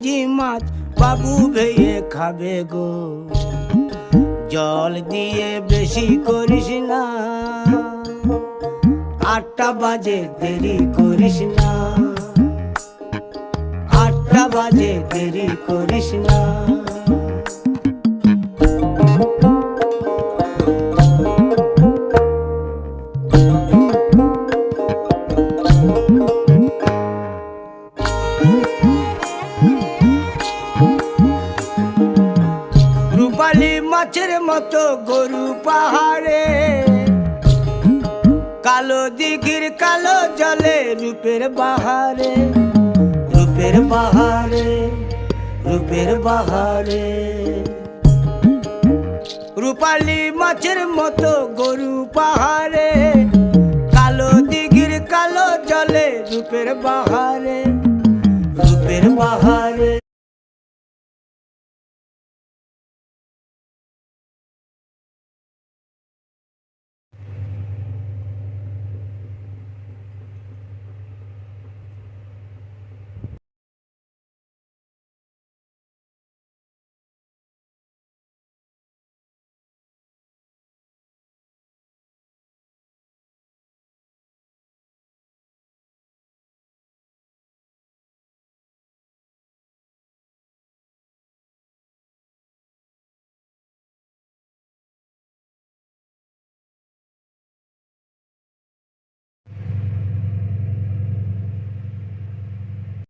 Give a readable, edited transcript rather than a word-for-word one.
জি মাছ বাবু ভেয়ে খাবে গো, জল দিয়ে বেশি করিস না, 8টা বাজে দেরি করিস না, 8টা বাজে দেরি করিস না। রূপালী মাছের মতো গরু পাহাড়ে, কালো দিঘির কালো জলে রূপের বাহারে, রূপের বাহারে, রূপের বাহারে। রূপালী মাছের মতো গরু পাহাড়ে, কালো দিঘির কালো জলে রূপের বাহারে, রূপের বাহারে।